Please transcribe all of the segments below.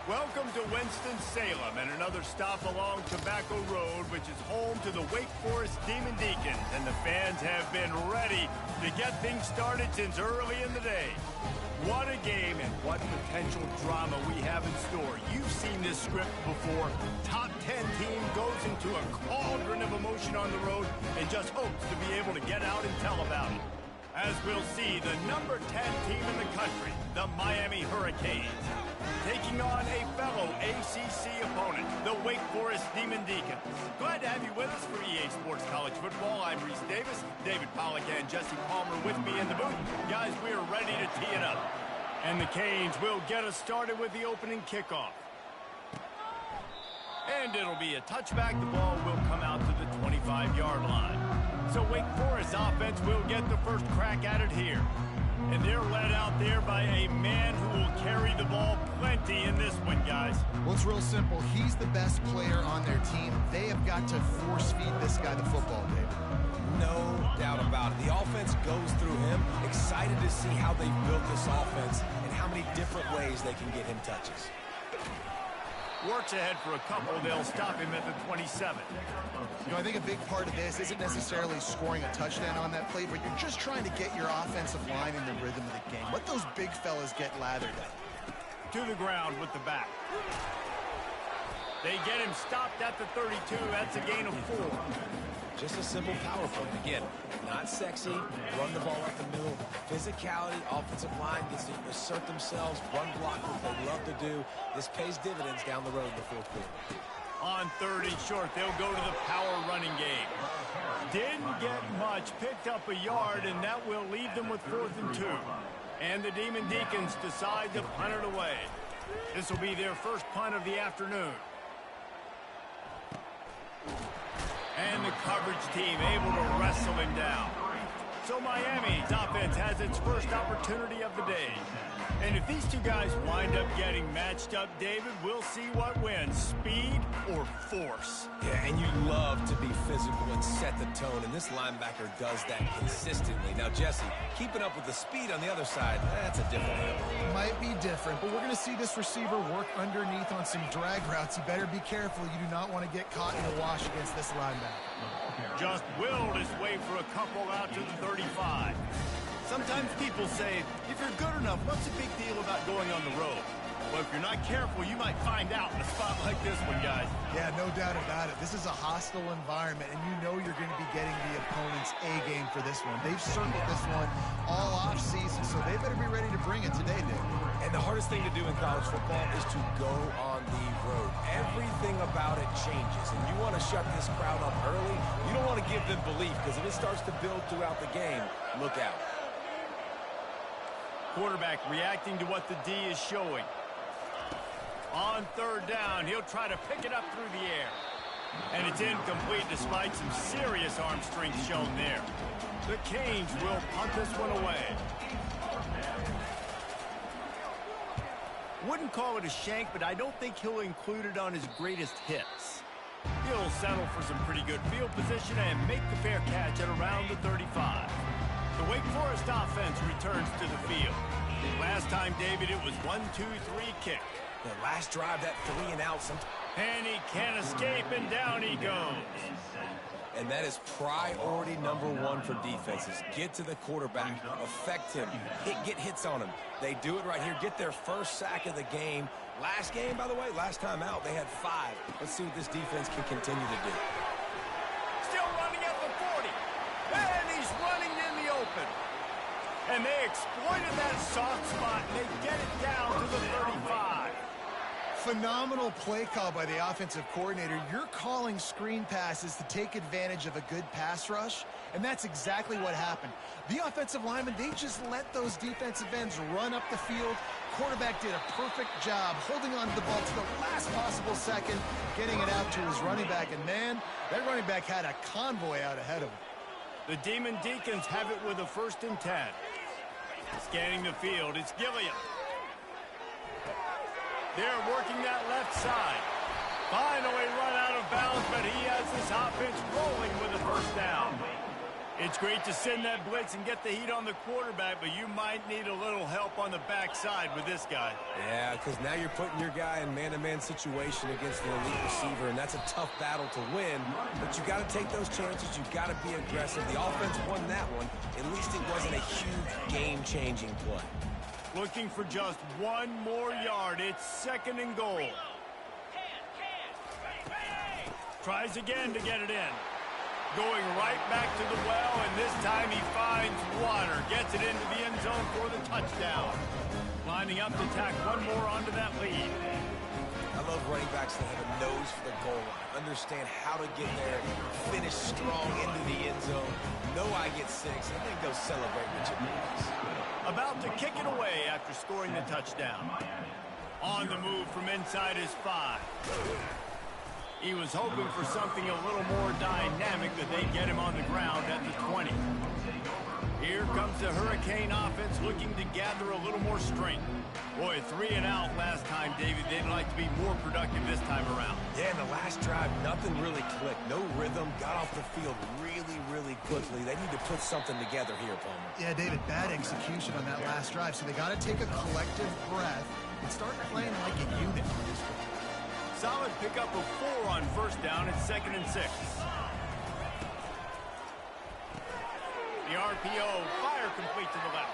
Welcome to Winston-Salem and another stop along Tobacco Road, which is home to the Wake Forest Demon Deacons, and the fans have been ready to get things started since early in the day. What a game and what potential drama we have in store. You've seen this script before. Top 10 team goes into a cauldron of emotion on the road and just hopes to be able to get out and tell about it. As we'll see, the number 10 team in the country, the Miami Hurricanes, taking on a fellow ACC opponent, the Wake Forest Demon Deacons. Glad to have you with us for EA Sports College Football. I'm Reese Davis, David Pollack and Jesse Palmer with me in the booth. Guys, we're ready to tee it up. And the Canes will get us started with the opening kickoff. And it'll be a touchback. The ball will come out to the 25-yard line. So Wake Forest offense will get the first crack at it here. And they're led out there by a man who will carry the ball plenty in this one, guys. Well, it's real simple. He's the best player on their team. They have got to force-feed this guy the football, David. No doubt about it. The offense goes through him. Excited to see how they built this offense and how many different ways they can get him touches. Works ahead for a couple. They'll stop him at the 27. You know, I think a big part of this isn't necessarily scoring a touchdown on that play, but you're just trying to get your offensive line in the rhythm of the game. Let those big fellas get lathered up. To the ground with the back. They get him stopped at the 32. That's a gain of 4. Just a simple power play. Again, not sexy, run the ball up the middle. Physicality, offensive line gets to assert themselves, run block, what they love to do. This pays dividends down the road in the fourth quarter. On 3rd and short, they'll go to the power running game. Didn't get much, picked up a yard, and that will leave them with 4th and 2. And the Demon Deacons decide to punt it away. This will be their first punt of the afternoon. And the coverage team able to wrestle him down. So Miami's offense has its first opportunity of the day. And if these two guys wind up getting matched up, David, we'll see what wins, speed or force. Yeah, and you love to be physical and set the tone, and this linebacker does that consistently. Now, Jesse, keeping up with the speed on the other side, that's a different animal. Might be different, but we're going to see this receiver work underneath on some drag routes. You better be careful. You do not want to get caught in a wash against this linebacker. Just willed his way for a couple out to the 35. Sometimes people say, if you're good enough, what's the big deal about going on the road? Well, if you're not careful, you might find out in a spot like this one, guys. Yeah, no doubt about it. This is a hostile environment, and you know you're going to be getting the opponent's A-game for this one. They've circled this one all off-season, so they better be ready to bring it today, Dave. And the hardest thing to do in college football is to go on the road. Everything about it changes, and you want to shut this crowd up early. You don't want to give them belief, because if it starts to build throughout the game, look out. Quarterback reacting to what the D is showing. On 3rd down, he'll try to pick it up through the air. And it's incomplete despite some serious arm strength shown there. The Canes will punt this one away. Wouldn't call it a shank, but I don't think he'll include it on his greatest hits. He'll settle for some pretty good field position and make the fair catch at around the 35. The Wake Forest offense returns to the field. Last time, David, it was 1-2-3 kick. The last drive, that 3 and out. And he can't escape, and down he goes. And that is priority number 1 for defenses. Get to the quarterback, affect him, get hits on him. They do it right here, get their first sack of the game. Last game, by the way, last time out, they had 5. Let's see what this defense can continue to do. Still running at the 40. And he's running in the open. And they exploited that soft spot. They get it down to the 35. Phenomenal play call by the offensive coordinator. You're calling screen passes to take advantage of a good pass rush, and that's exactly what happened. The offensive linemen, they just let those defensive ends run up the field. Quarterback did a perfect job holding on to the ball to the last possible second, getting it out to his running back, and man, that running back had a convoy out ahead of him. The Demon Deacons have it with a 1st and 10. Scanning the field, it's Gilliam. They're working that left side. Finally run out of bounds, but he has this offense rolling with a 1st down. It's great to send that blitz and get the heat on the quarterback, but you might need a little help on the backside with this guy. Yeah, because now you're putting your guy in man-to-man situation against an elite receiver, and that's a tough battle to win. But you got to take those chances. You got to be aggressive. The offense won that one. At least it wasn't a huge game-changing play. Looking for just one more yard. It's 2nd and goal. Tries again to get it in. Going right back to the well, and this time he finds water. Gets it into the end zone for the touchdown. Lining up to tack one more onto that lead. I love running backs that have a nose for the goal line. Understand how to get there, finish strong into the end zone. Know I get 6, and then go celebrate with your boys. About to kick it away after scoring the touchdown. On the move from inside his 5. He was hoping for something a little more dynamic, that they'd get him on the ground at the 20. Here comes the Hurricane offense looking to gather a little more strength. Boy, 3 and out last time, David. They'd like to be more productive this time around. Yeah, in the last drive, nothing really clicked. No rhythm, got off the field really quickly. They need to put something together here, Palmer. Yeah, David, bad execution on that last drive, so they got to take a collective breath and start playing like a unit. Solid pickup of 4 on 1st down. It's 2nd and 6. The RPO, fire complete to the left.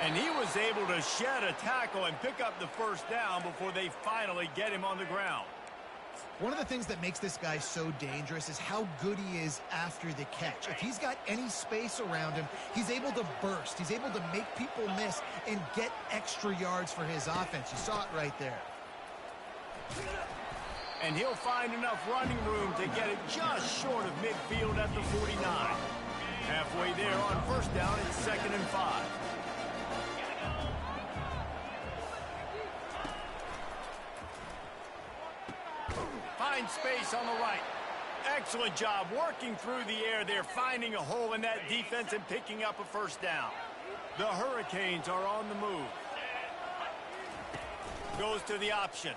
And he was able to shed a tackle and pick up the 1st down before they finally get him on the ground. One of the things that makes this guy so dangerous is how good he is after the catch. If he's got any space around him, he's able to burst. He's able to make people miss and get extra yards for his offense. You saw it right there. And he'll find enough running room to get it just short of midfield at the 49. Halfway there on 1st down, it's 2nd and 5. Finds space on the right. Excellent job working through the air there, finding a hole in that defense and picking up a 1st down. The Hurricanes are on the move. Goes to the option.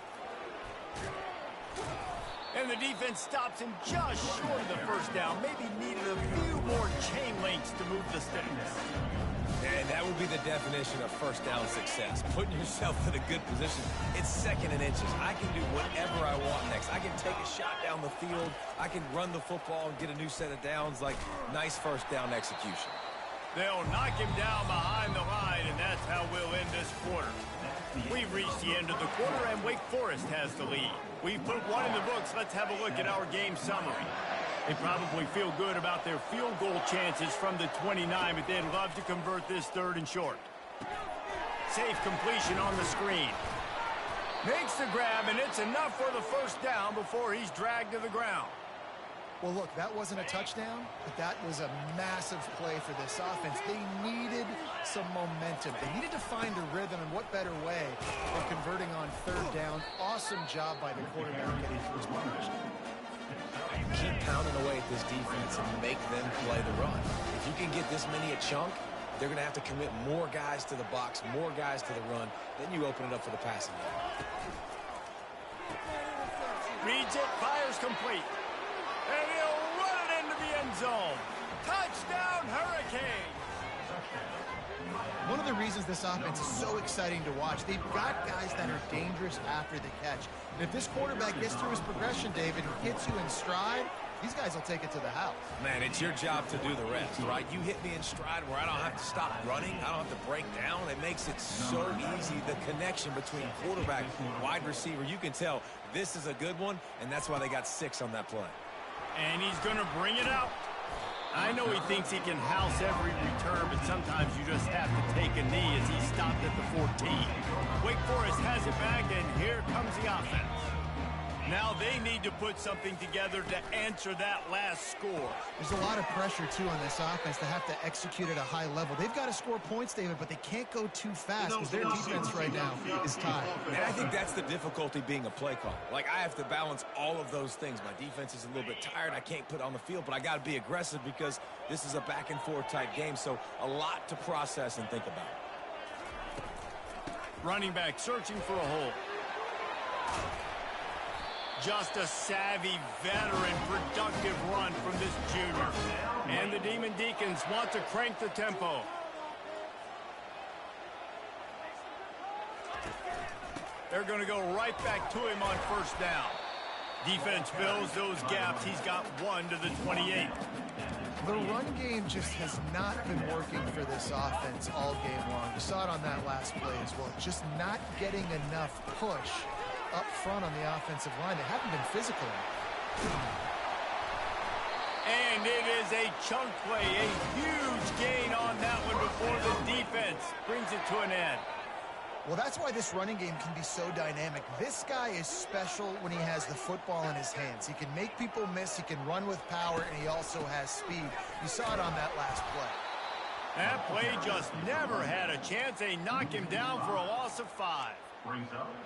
And the defense stops him just short of the 1st down. Maybe needed a few more chain links to move the sticks. And that would be the definition of 1st down success. Putting yourself in a good position. It's 2nd and inches. I can do whatever I want next. I can take a shot down the field. I can run the football and get a new set of downs. Like, nice 1st down execution. They'll knock him down behind the line, and that's how we'll end this quarter. We've reached the end of the quarter, and Wake Forest has the lead. We've put 1 in the books. Let's have a look at our game summary. They probably feel good about their field goal chances from the 29, but they'd love to convert this 3rd and short. Safe completion on the screen. Makes the grab, and it's enough for the 1st down before he's dragged to the ground. Well, look, that wasn't a touchdown, but that was a massive play for this offense. They needed some momentum. They needed to find a rhythm, and what better way than converting on 3rd down. Awesome job by the quarterback getting to his mark. Keep pounding away at this defense and make them play the run. If you can get this many a chunk, they're going to have to commit more guys to the box, more guys to the run. Then you open it up for the passing game. Reads it, fires complete. And he'll run it into the end zone. Touchdown, Hurricanes! One of the reasons this offense is so exciting to watch, they've got guys that are dangerous after the catch. And if this quarterback gets through his progression, David, and hits you in stride, these guys will take it to the house. Man, it's your job to do the rest, right? You hit me in stride where I don't have to stop running. I don't have to break down. It makes it so easy, the connection between quarterback and wide receiver. You can tell this is a good one, and that's why they got 6 on that play. And he's going to bring it out. I know he thinks he can house every return, but sometimes you just have to take a knee as he stopped at the 14. Wake Forest has it back, and here comes the offense. Now they need to put something together to answer that last score. There's a lot of pressure, too, on this offense to have to execute at a high level. They've got to score points, David, but they can't go too fast because their defense right now is tied. And I think that's the difficulty being a play caller. Like, I have to balance all of those things. My defense is a little bit tired. I can't put on the field, but I got to be aggressive because this is a back-and-forth type game, so a lot to process and think about. Running back searching for a hole. just a savvy, veteran, productive run from this junior. And the Demon Deacons want to crank the tempo. They're going to go right back to him on first down. Defense fills those gaps. He's got 1 to the 28. The run game just has not been working for this offense all game long. You saw it on that last play as well. Just not getting enough push up front on the offensive line. They haven't been physical enough. And it is a chunk play, a huge gain on that one before the defense brings it to an end. Well, that's why this running game can be so dynamic. This guy is special when he has the football in his hands. He can make people miss, he can run with power, and he also has speed. You saw it on that last play. That play just never had a chance. They knock him down for a loss of 5.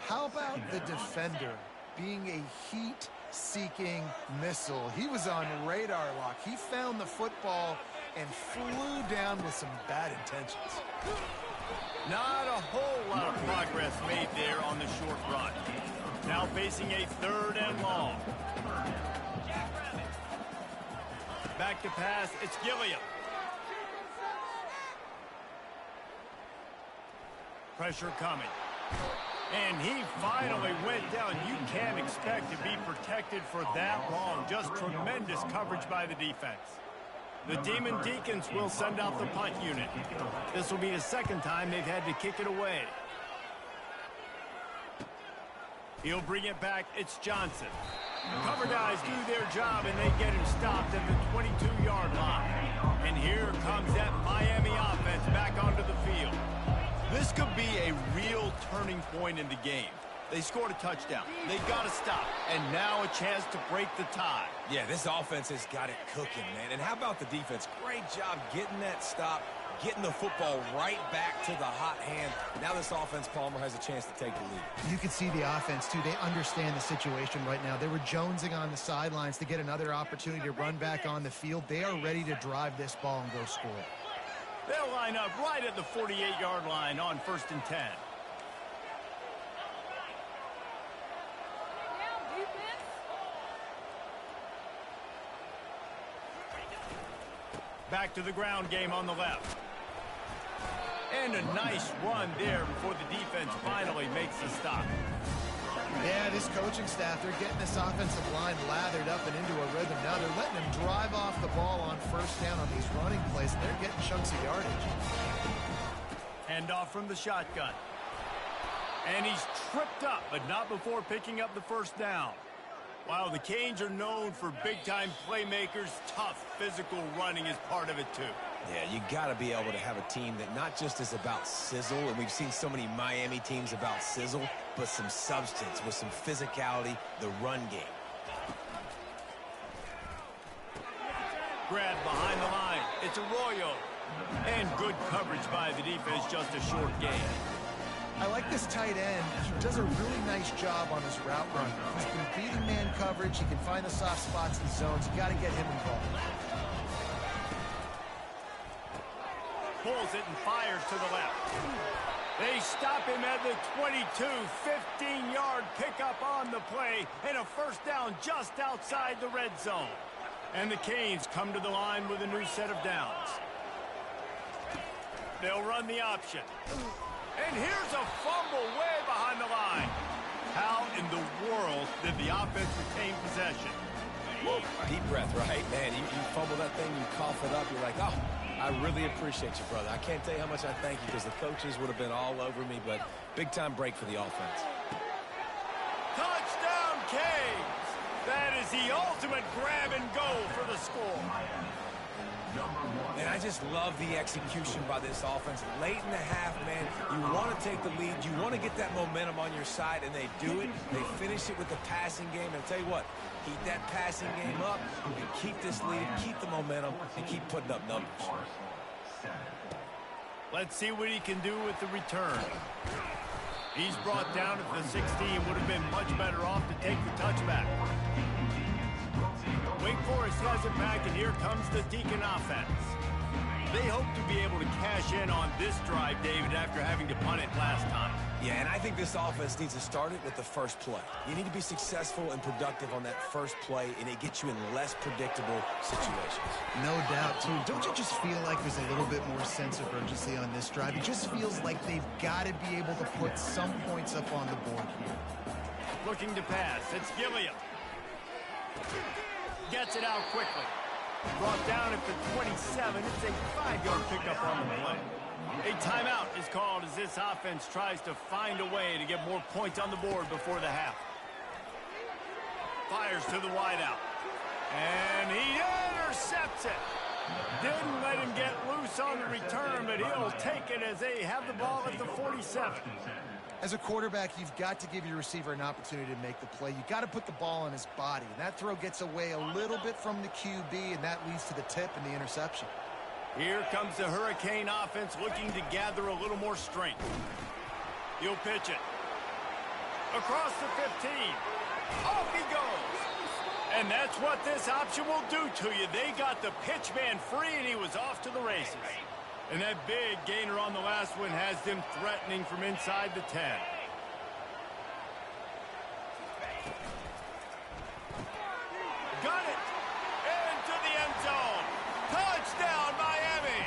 How about the defender being a heat-seeking missile? He was on radar lock. He found the football and flew down with some bad intentions. Not a whole lot of progress made there on the short run. Now facing a 3rd and long. Back to pass, it's Gilliam. Pressure coming. And he finally went down. You can't expect to be protected for that long. Just tremendous coverage by the defense. The Demon Deacons will send out the punt unit. This will be the 2nd time they've had to kick it away. He'll bring it back. It's Johnson. Cover guys do their job, and they get him stopped at the 22-yard line. And here comes that Miami offense back onto the field. This could be a real turning point in the game. They scored a touchdown. They got to stop. And now a chance to break the tie. Yeah, this offense has got it cooking, man. And how about the defense? Great job getting that stop, getting the football right back to the hot hand. Now this offense, Palmer, has a chance to take the lead. You can see the offense, too. They understand the situation right now. They were jonesing on the sidelines to get another opportunity to run back on the field. They are ready to drive this ball and go score. They'll line up right at the 48-yard line on 1st and 10. Back to the ground game on the left. And a nice run there before the defense finally makes the stop. Yeah, this coaching staff, they're getting this offensive line lathered up and into a rhythm. Now they're letting them drive off the ball on first down on these running plays, and they're getting chunks of yardage. Handoff from the shotgun. And he's tripped up, but not before picking up the first down. Wow, the Canes are known for big-time playmakers. Tough physical running is part of it, too. Yeah, you got to be able to have a team that not just is about sizzle, and we've seen so many Miami teams about sizzle, but some substance with some physicality, the run game. Grab behind the line. It's Arroyo. And good coverage by the defense, just a short gain. I like this tight end. He does a really nice job on his route run. He's been beating man coverage. He can find the soft spots and zones. You got to get him involved. Pulls it and fires to the left. They stop him at the 22. 15-yard pickup on the play, and a first down just outside the red zone. And the Canes come to the line with a new set of downs. They'll run the option. And here's a fumble way behind the line. How in the world did the offense retain possession? Whoa, deep breath, right? Man, you fumble that thing, you cough it up, you're like, oh, I really appreciate you, brother. I can't tell you how much I thank you because the coaches would have been all over me, but big-time break for the offense. Touchdown, Canes! That is the ultimate grab and go for the score. And I just love the execution by this offense. Late in the half, man, you want to take the lead. You want to get that momentum on your side, and they do it. They finish it with the passing game. And I'll tell you what, keep that passing game up. You keep this lead, keep the momentum, and keep putting up numbers. Let's see what he can do with the return. He's brought down at the 16. Would have been much better off to take the touchback. Wake Forest has it back, and here comes the Deacon offense. They hope to be able to cash in on this drive, David, after having to punt it last time. Yeah, and I think this offense needs to start it with the first play. You need to be successful and productive on that first play, and it gets you in less predictable situations. No doubt, too. Don't you just feel like there's a little bit more sense of urgency on this drive? It just feels like they've got to be able to put some points up on the board here. Looking to pass. It's Gilliam. Gets it out quickly. Brought down at the 27. It's a 5-yard pickup on the play. A timeout is called as this offense tries to find a way to get more points on the board before the half. Fires to the wideout. And he intercepts it. Didn't let him get loose on the return, but he'll take it as they have the ball at the 47. As a quarterback, you've got to give your receiver an opportunity to make the play. You've got to put the ball on his body. And that throw gets away a little bit from the QB, and that leads to the tip and the interception. Here comes the Hurricane offense looking to gather a little more strength. He'll pitch it. Across the 15. Off he goes. And that's what this option will do to you. They got the pitch man free, and he was off to the races. And that big gainer on the last one has them threatening from inside the 10. Got it. Into the end zone. Touchdown, Miami.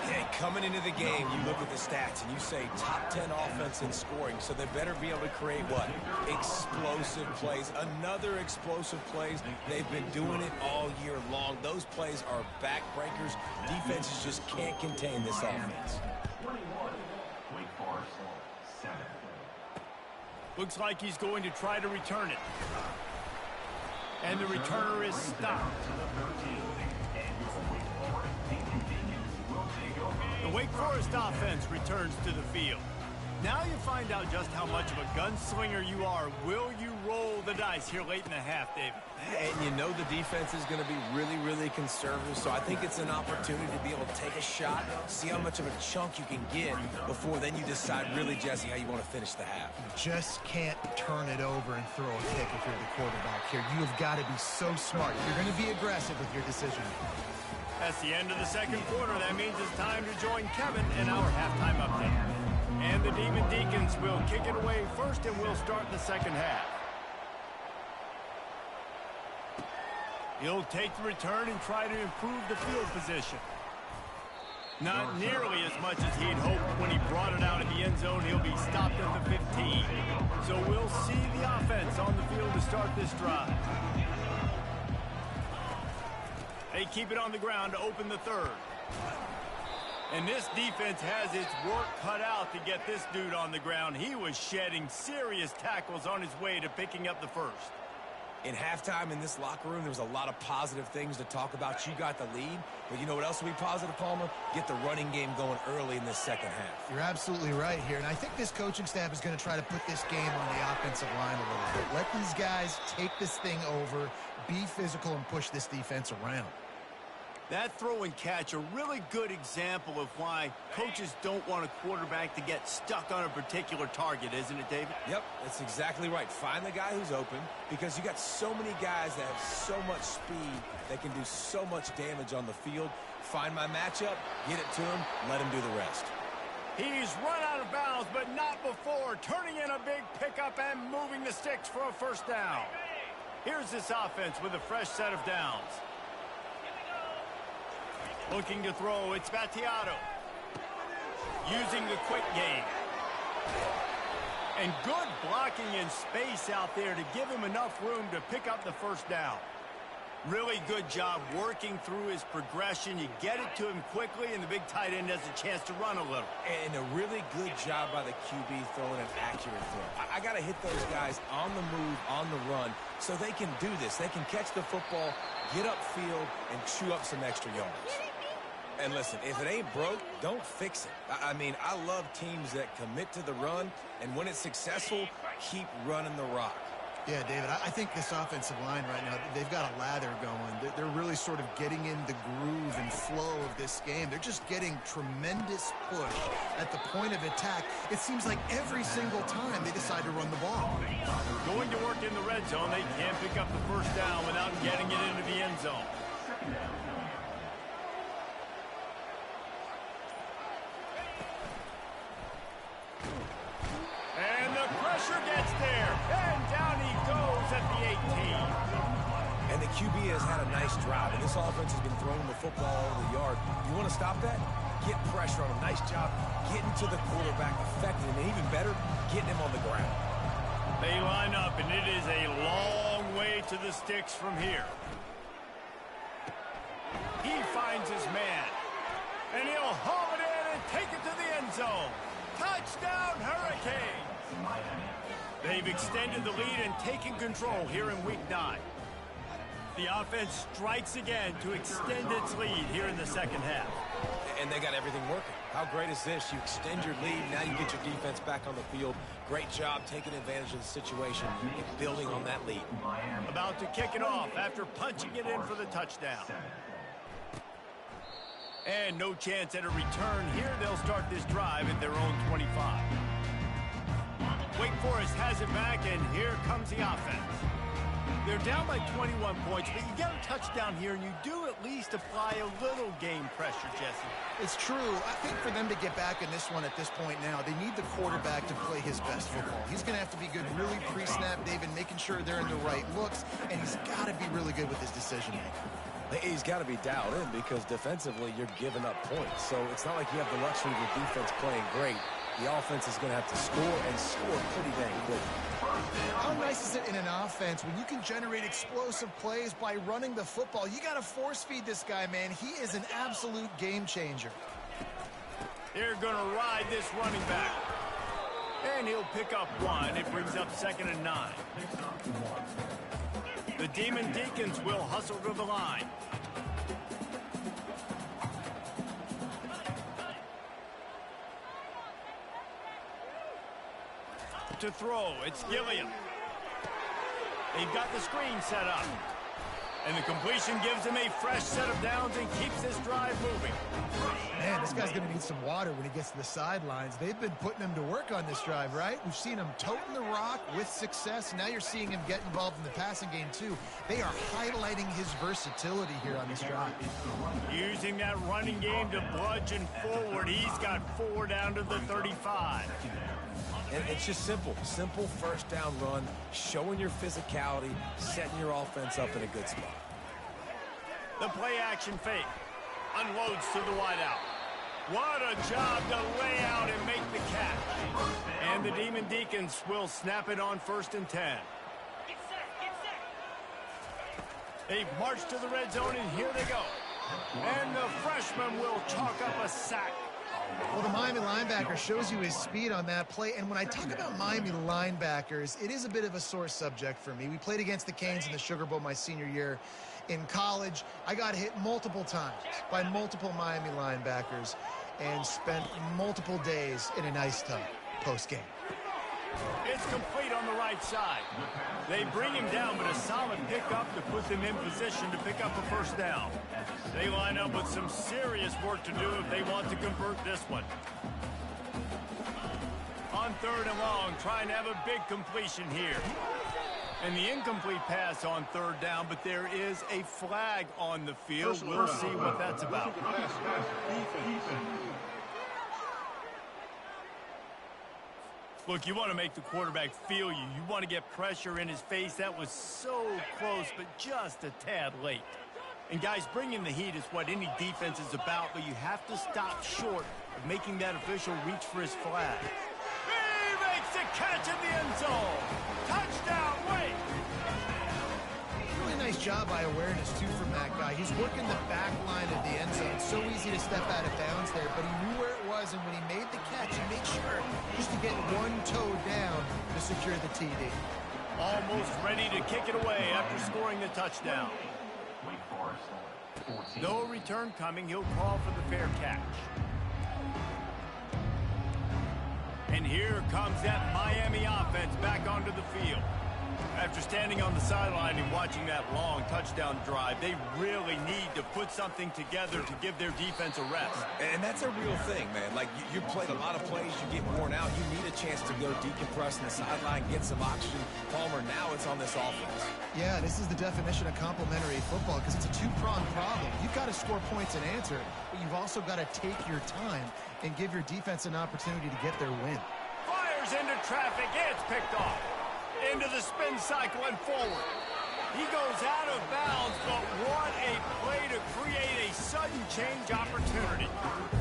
Yeah, coming into the game, you look at the stats and you say top 10 offense in scoring, so they better be able to create what? Explosive plays. Another explosive plays. They've been doing it all year long. Those plays are backbreakers. Defenses just can't contain this offense. Looks like he's going to try to return it. And the returner is stopped. The Wake Forest offense returns to the field. Now you find out just how much of a gunslinger you are. Will you roll the dice here late in the half, David? And you know the defense is going to be really, really conservative, so I think it's an opportunity to be able to take a shot, see how much of a chunk you can get before then you decide really, Jesse, how you want to finish the half. You just can't turn it over and throw a pick if you're the quarterback here. You have got to be so smart. You're going to be aggressive with your decision. That's the end of the second quarter. That means it's time to join Kevin in our halftime update. And the Demon Deacons will kick it away first, and we'll start the second half. He'll take the return and try to improve the field position. Not nearly as much as he'd hoped when he brought it out in the end zone. He'll be stopped at the 15. So we'll see the offense on the field to start this drive. They keep it on the ground to open the third. And this defense has its work cut out to get this dude on the ground. He was shedding serious tackles on his way to picking up the first. In halftime in this locker room, there was a lot of positive things to talk about. You got the lead, but you know what else will be positive, Palmer? Get the running game going early in this second half. You're absolutely right here, and I think this coaching staff is going to try to put this game on the offensive line a little bit. Let these guys take this thing over, be physical, and push this defense around. That throw and catch, a really good example of why coaches don't want a quarterback to get stuck on a particular target, isn't it, David? Yep, that's exactly right. Find the guy who's open, because you got so many guys that have so much speed that can do so much damage on the field. Find my matchup, get it to him, let him do the rest. He's run out of bounds, but not before. Turning in a big pickup and moving the sticks for a first down. Here's this offense with a fresh set of downs. Looking to throw, it's Battiato. Using the quick game. And good blocking in space out there to give him enough room to pick up the first down. Really good job working through his progression. You get it to him quickly, and the big tight end has a chance to run a little. And a really good job by the QB throwing an accurate throw. I got to hit those guys on the move, on the run, so they can do this. They can catch the football, get upfield, and chew up some extra yards. And listen, if it ain't broke, don't fix it. I mean, I love teams that commit to the run, and when it's successful, keep running the rock. Yeah, David, I think this offensive line right now, they've got a lather going. They're really sort of getting in the groove and flow of this game. They're just getting tremendous push at the point of attack. It seems like every single time they decide to run the ball. Going to work in the red zone, they can't pick up the first down without getting it into the end zone. QB has had a nice drive, and this offense has been throwing the football all over the yard. You want to stop that? Get pressure on him. Nice job getting to the quarterback, affecting him, and even better, getting him on the ground. They line up, and it is a long way to the sticks from here. He finds his man, and he'll haul it in and take it to the end zone. Touchdown, Hurricanes! They've extended the lead and taken control here in Week 9. The offense strikes again to extend its lead here in the second half. And they got everything working. How great is this? You extend your lead, now you get your defense back on the field. Great job taking advantage of the situation and building on that lead. About to kick it off after punching it in for the touchdown. And no chance at a return here. They'll start this drive at their own 25. Wake Forest has it back, and here comes the offense. They're down by 21 points, but you get a touchdown here, and you do at least apply a little game pressure, Jesse. It's true. I think for them to get back in this one at this point now, they need the quarterback to play his best football. He's going to have to be good really pre-snap, David, making sure they're in the right looks, and he's got to be really good with his decision-making. He's got to be dialed in because defensively you're giving up points. So it's not like you have the luxury of your defense playing great. The offense is going to have to score and score pretty dang quick. How nice is it in an offense when you can generate explosive plays by running the football? You got to force feed this guy, man. He is an absolute game changer. They're going to ride this running back. And he'll pick up one. It brings up 2nd and 9. The Demon Deacons will hustle to the line. To throw, it's Gilliam. They've got the screen set up. And the completion gives him a fresh set of downs and keeps this drive moving. Man, this guy's going to need some water when he gets to the sidelines. They've been putting him to work on this drive, right? We've seen him toting the rock with success. Now you're seeing him get involved in the passing game, too. They are highlighting his versatility here on this drive. Using that running game to bludgeon forward. He's got 4 down to the 35. And it's just simple first down run, showing your physicality, setting your offense up in a good spot. The play action fake. Unloads to the wideout. What a job to lay out and make the catch. And the Demon Deacons will snap it on 1st and 10. They've marched to the red zone, and here they go. And the freshman will chalk up a sack. Well, the Miami linebacker shows you his speed on that play. And when I talk about Miami linebackers, it is a bit of a sore subject for me. We played against the Canes in the Sugar Bowl my senior year in college. I got hit multiple times by multiple Miami linebackers and spent multiple days in an ice tub post-game. It's complete on the right side. They bring him down, but a solid pickup to put them in position to pick up a first down. They line up with some serious work to do if they want to convert this one. On 3rd and long, trying to have a big completion here. And the incomplete pass on 3rd down, but there is a flag on the field. We'll see what that's about. Look, you want to make the quarterback feel you. You want to get pressure in his face. That was so close, but just a tad late. And, guys, bringing the heat is what any defense is about, but you have to stop short of making that official reach for his flag. He makes the catch in the end zone. Touchdown, Wake. Really nice job by awareness, too, from that guy. He's working the back line of the end zone. It's so easy to step out of bounds there, but he knew where it was, and when he made the catch, he made sure just to get one toe down to secure the TD. Almost ready to kick it away after scoring the touchdown. No return coming. He'll call for the fair catch. And here comes that Miami offense back onto the field. After standing on the sideline and watching that long touchdown drive, they really need to put something together to give their defense a rest. And that's a real thing, man. Like, you played a lot of plays, you get worn out, you need a chance to go decompress on the sideline, get some oxygen. Palmer, now it's on this offense. Yeah, this is the definition of complementary football because it's a two-pronged problem. You've got to score points and answer, but you've also got to take your time and give your defense an opportunity to get their win. Fires into traffic. It's picked off. Into the spin cycle and forward. He goes out of bounds, but what a play to create a sudden change opportunity.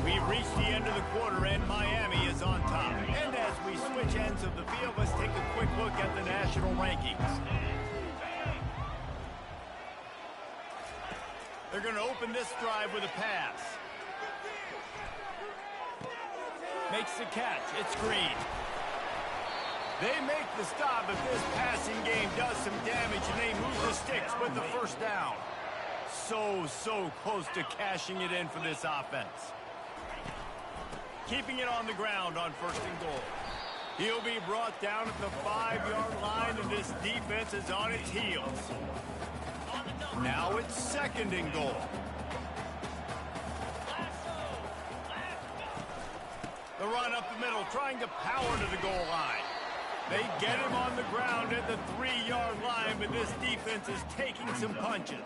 We've reached the end of the quarter, and Miami is on top. And as we switch ends of the field, let's take a quick look at the national rankings. They're going to open this drive with a pass. Makes the catch. It's Green. They make the stop if this passing game does some damage, and they move the sticks with the first down. So close to cashing it in for this offense. Keeping it on the ground on 1st and goal. He'll be brought down at the 5-yard line, and this defense is on its heels. Now it's 2nd and goal. The run up the middle, trying to power to the goal line. They get him on the ground at the 3-yard line, but this defense is taking some punches.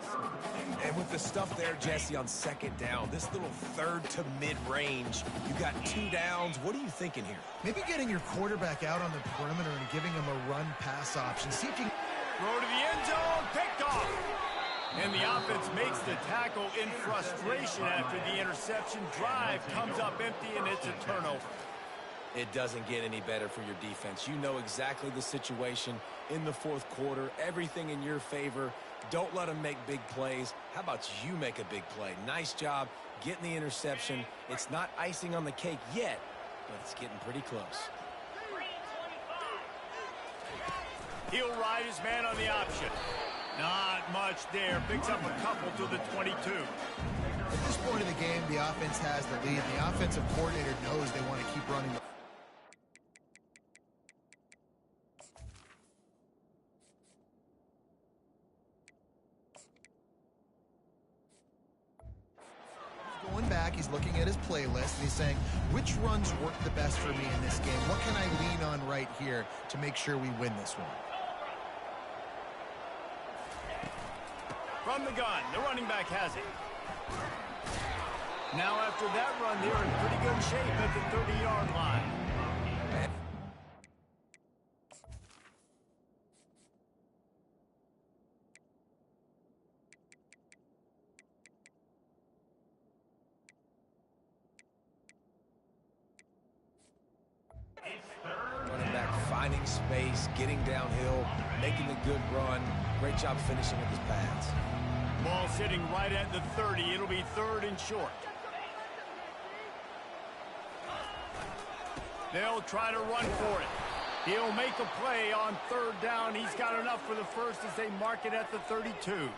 And with the stuff there, Jesse, on 2nd down, this little 3rd to mid-range, you got 2 downs. What are you thinking here? Maybe getting your quarterback out on the perimeter and giving him a run-pass option. See if you can throw to the end zone, picked off. And the offense makes the tackle in frustration after the interception. Drive comes up empty, and it's a turnover. It doesn't get any better for your defense. You know exactly the situation in the 4th quarter. Everything in your favor. Don't let them make big plays. How about you make a big play? Nice job getting the interception. It's not icing on the cake yet, but it's getting pretty close. He'll ride his man on the option. Not much there. Picks up a couple to the 22. At this point of the game, the offense has the lead. The offensive coordinator knows they want to keep running the going back, he's looking at his playlist, and he's saying, which runs work the best for me in this game? What can I lean on right here to make sure we win this one? From the gun, the running back has it. Now after that run, they're in pretty good shape at the 30-yard line. Running back finding space, getting downhill, making a good run. Great job finishing with his pads. Ball sitting right at the 30. It'll be 3rd and short. They'll try to run for it. He'll make a play on 3rd down. He's got enough for the first as they mark it at the 32.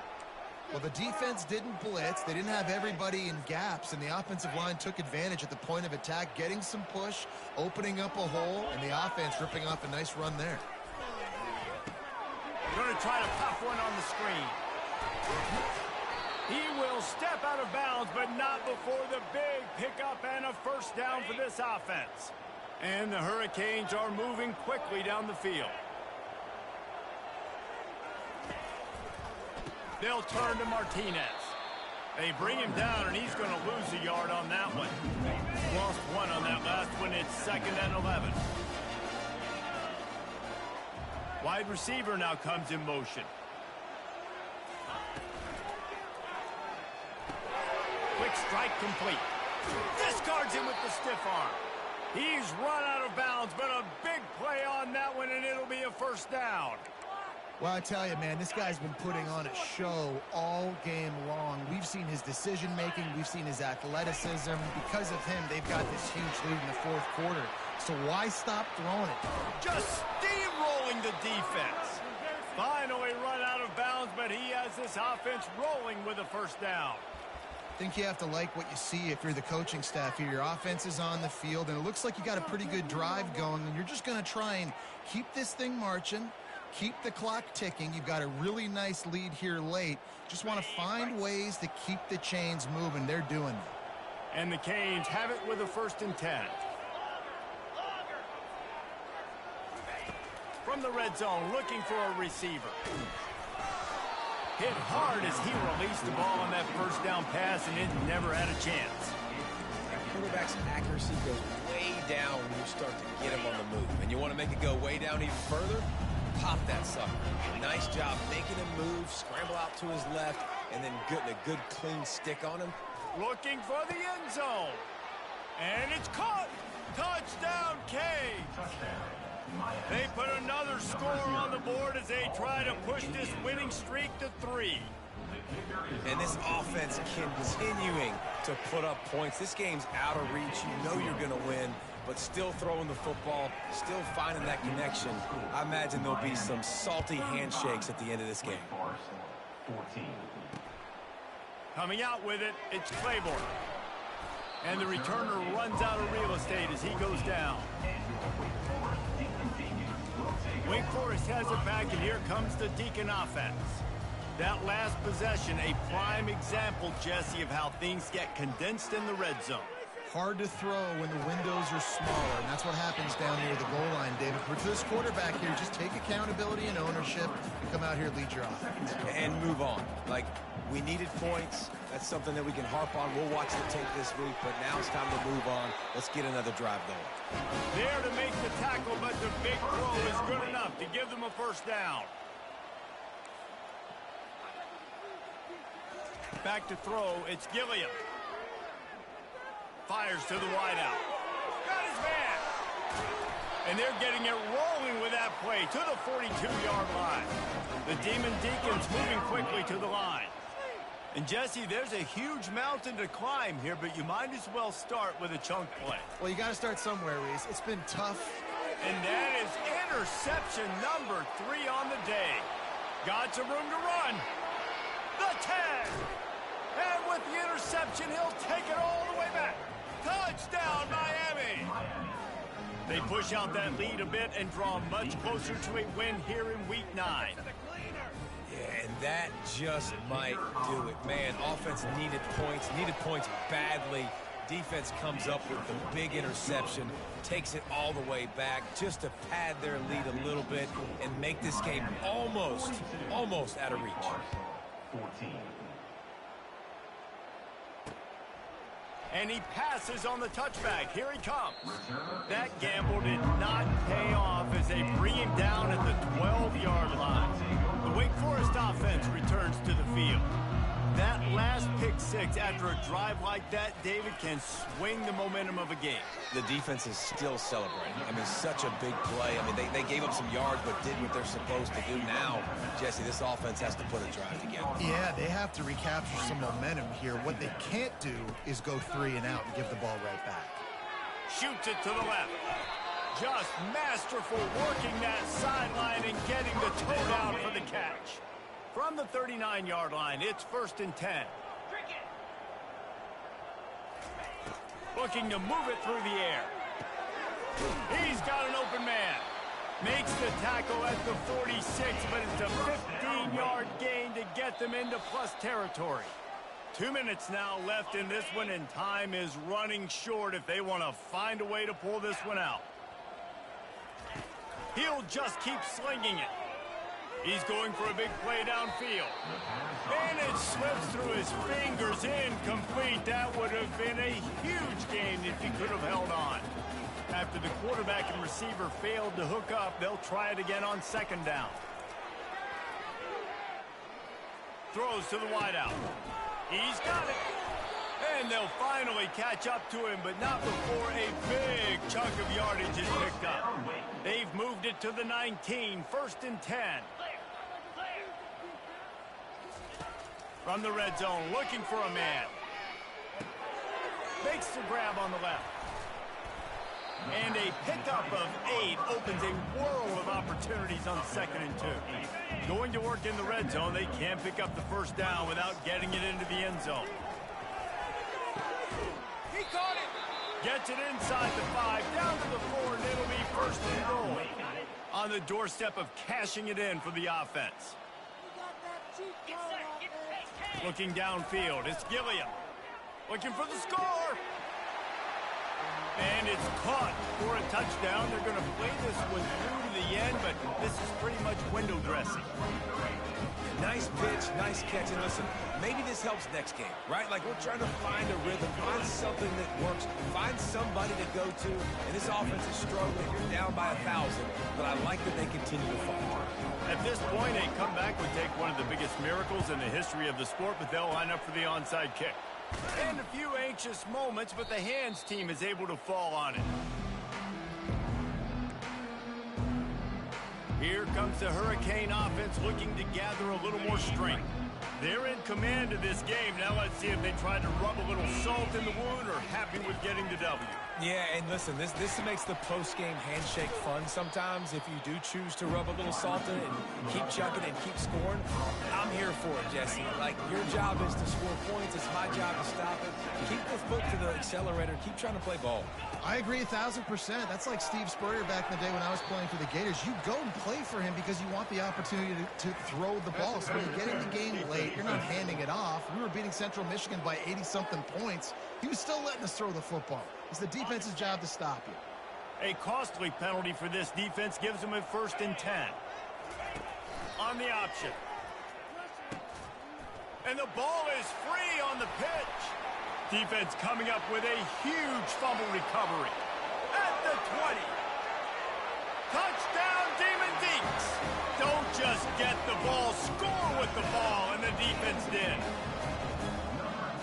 Well, the defense didn't blitz. They didn't have everybody in gaps, and the offensive line took advantage at the point of attack, getting some push, opening up a hole, and the offense ripping off a nice run there. Going to try to pop one on the screen. He will step out of bounds, but not before the big pickup and a 1st down for this offense. And the Hurricanes are moving quickly down the field. They'll turn to Martinez. They bring him down, and he's going to lose a yard on that one. Lost 1 on that last one. It's 2nd and 11. Wide receiver now comes in motion. Quick strike complete. Discards him with the stiff arm. He's run out of bounds, but a big play on that one, and it'll be a 1st down. Well, I tell you, man, this guy's been putting on a show all game long. We've seen his decision-making. We've seen his athleticism. Because of him, they've got this huge lead in the 4th quarter. So why stop throwing it? Just steamrolling the defense. Finally run out of bounds, but he has this offense rolling with a 1st down. I think you have to like what you see if you're the coaching staff here. Your offense is on the field, and it looks like you got a pretty good drive going, and you're just going to try and keep this thing marching, keep the clock ticking. You've got a really nice lead here late. Just want to find ways to keep the chains moving. They're doing that. And the Canes have it with a 1st and 10. From the red zone, looking for a receiver. Hit hard as he released the ball on that 1st down pass, and it never had a chance. Quarterback's accuracy goes way down when you start to get him on the move. And you want to make it go way down even further? pop that sucker. Nice job making him move, scramble out to his left, and then getting a good clean stick on him. Looking for the end zone. And it's caught. Touchdown, K. They put another score on the board as they try to push this winning streak to 3. And this offense continuing to put up points. This game's out of reach. You know you're going to win, but still throwing the football, still finding that connection. I imagine there'll be some salty handshakes at the end of this game. Coming out with it, it's Claiborne. And the returner runs out of real estate as he goes down. Wake Forest has it back, and here comes the Deacon offense. That last possession, a prime example, Jesse, of how things get condensed in the red zone. Hard to throw when the windows are smaller, and that's what happens down near the goal line, David. For this quarterback here, just take accountability and ownership and come out here and lead your offense. And move on. Like, we needed points. That's something that we can harp on. We'll watch the tape this week, but now it's time to move on. Let's get another drive going. There to make the tackle, but the big throw is good enough to give them a first down. Back to throw, it's Gilliam. Fires to the wideout. Got his man. And they're getting it rolling with that play to the 42-yard line. The Demon Deacons moving quickly to the line. And Jesse, there's a huge mountain to climb here, but you might as well start with a chunk play. Well, you got to start somewhere, Reese. It's been tough. And that is interception number 3 on the day. Got some room to run. The 10. And with the interception, he'll take it all the way back. Touchdown, Miami! They push out that lead a bit and draw much closer to a win here in Week 9. Yeah, and that just might do it. Man, offense needed points badly. Defense comes up with the big interception, takes it all the way back just to pad their lead a little bit and make this game almost out of reach. 14. And he passes on the touchback. Here he comes. That gamble did not pay off as they bring him down at the 12-yard line. The Wake Forest offense returns to the field. That last pick six after a drive like that, David, can swing the momentum of a game. The defense is still celebrating. I mean, such a big play. I mean, they gave up some yards but did what they're supposed to do. Now, Jesse, this offense has to put a drive together. Yeah, they have to recapture some momentum here. What they can't do is go 3 and out and give the ball right back. Shoots it to the left. Just masterful working that sideline and getting the toe down for the catch. From the 39-yard line, it's 1st and 10. Looking to move it through the air. He's got an open man. Makes the tackle at the 46, but it's a 15-yard gain to get them into plus territory. 2 minutes now left in this one, and time is running short if they want to find a way to pull this one out. He'll just keep slinging it. He's going for a big play downfield. And it slips through his fingers, incomplete. That would have been a huge gain if he could have held on. After the quarterback and receiver failed to hook up, they'll try it again on 2nd down. Throws to the wideout. He's got it. And they'll finally catch up to him, but not before a big chunk of yardage is picked up. They've moved it to the 19, 1st and 10. From the red zone, looking for a man. Makes the grab on the left. And a pickup of 8 opens a world of opportunities on 2nd and 2. Going to work in the red zone, they can't pick up the first down without getting it into the end zone. He caught it. Gets it inside the 5, down to the 4, and it'll be 1st and goal. On the doorstep of cashing it in for the offense. Looking downfield, it's Gilliam. Looking for the score. And it's caught for a touchdown. They're going to play this one through to the end, but this is pretty much window dressing. Nice pitch, nice nice catch. And listen, maybe this helps next game, right? Like, we're trying to find a rhythm, find something that works, find somebody to go to. And this offense is struggling. You're down by 1,000, but I like that they continue to fight. At this point, a comeback would take one of the biggest miracles in the history of the sport, but they'll line up for the onside kick. And a few anxious moments, but the hands team is able to fall on it. Here comes the Hurricane offense looking to gather a little more strength. They're in command of this game. Now let's see if they try to rub a little salt in the wound or happy with getting the W. Yeah, and listen, this makes the post-game handshake fun sometimes if you do choose to rub a little salt in it and keep chucking and keep scoring. I'm here for it, Jesse. Like, your job is to score points. It's my job to stop it. Keep the foot to the accelerator. Keep trying to play ball. I agree 1,000%. That's like Steve Spurrier back in the day when I was playing for the Gators. You go and play for him because you want the opportunity to throw the ball. So when you get in the game late, you're not handing it off. We were beating Central Michigan by 80-something points. He was still letting us throw the football. It's the defense's job to stop you. A costly penalty for this defense gives them a 1st and 10. On the option. And the ball is free on the pitch. Defense coming up with a huge fumble recovery. At the 20. Touchdown, Demon Deacs. Don't just get the ball, score with the ball, and the defense did.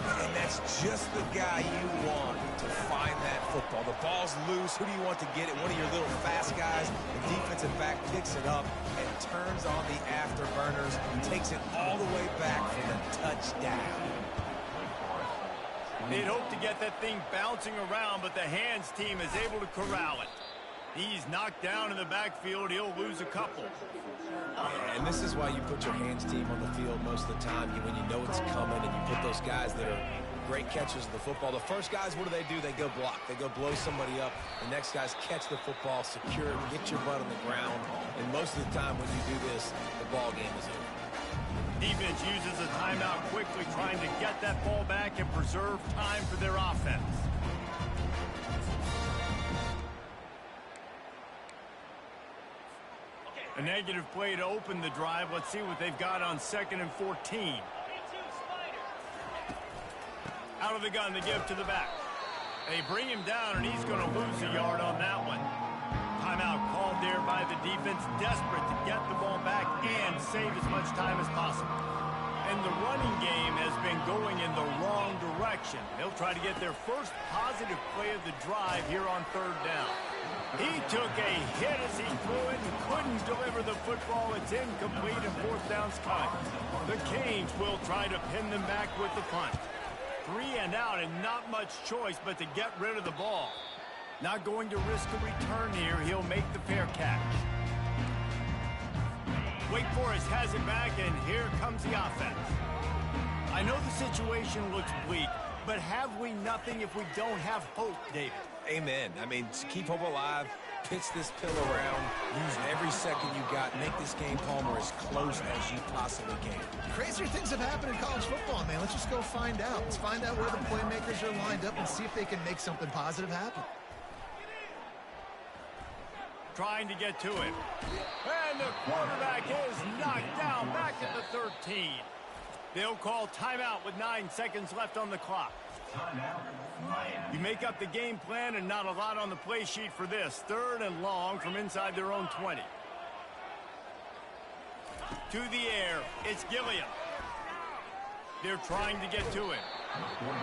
And that's just the guy you want to find that football. The ball's loose. Who do you want to get it? One of your little fast guys. The defensive back picks it up and turns on the afterburners and takes it all the way back for the touchdown. They'd hope to get that thing bouncing around, but the hands team is able to corral it. He's knocked down in the backfield. He'll lose a couple. And this is why you put your hands team on the field most of the time when you know it's coming, and you put those guys that are great catchers of the football. The first guys, what do? They go block. They go blow somebody up. The next guys catch the football, secure it, get your butt on the ground. And most of the time when you do this, the ball game is over. Defense uses a timeout quickly, trying to get that ball back and preserve time for their offense. A negative play to open the drive. Let's see what they've got on 2nd and 14. Out of the gun, they give to the back. They bring him down, and he's going to lose a yard on that one. Timeout called there by the defense, desperate to get the ball back and save as much time as possible. And the running game has been going in the wrong direction. They'll try to get their first positive play of the drive here on 3rd down. He took a hit as he threw it and couldn't deliver the football. It's incomplete and 4th down's cut. The Canes will try to pin them back with the punt. 3 and out and not much choice but to get rid of the ball. Not going to risk a return here. He'll make the fair catch. Wake Forest has it back, and here comes the offense. I know the situation looks bleak, but have we nothing if we don't have hope, David? Amen. I mean, keep hope alive, pitch this pill around, use every second you got, make this game, Palmer, as close as you possibly can. Crazier things have happened in college football, man. Let's just go find out. Let's find out where the playmakers are lined up and see if they can make something positive happen. Trying to get to it. And the quarterback is knocked down back at the 13. They'll call timeout with 9 seconds left on the clock. You make up the game plan and not a lot on the play sheet for this. 3rd and long from inside their own 20. To the air, it's Gilliam. They're trying to get to it.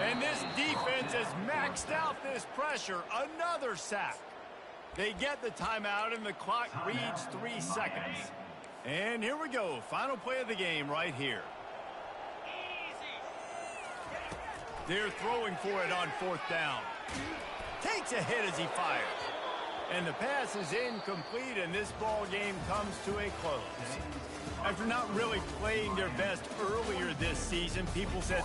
And this defense has maxed out this pressure. Another sack. They get the timeout, and the clock reads 3 seconds. And here we go. Final play of the game right here. They're throwing for it on 4th down. Takes a hit as he fires. And the pass is incomplete, and this ball game comes to a close. After not really playing their best earlier this season, people said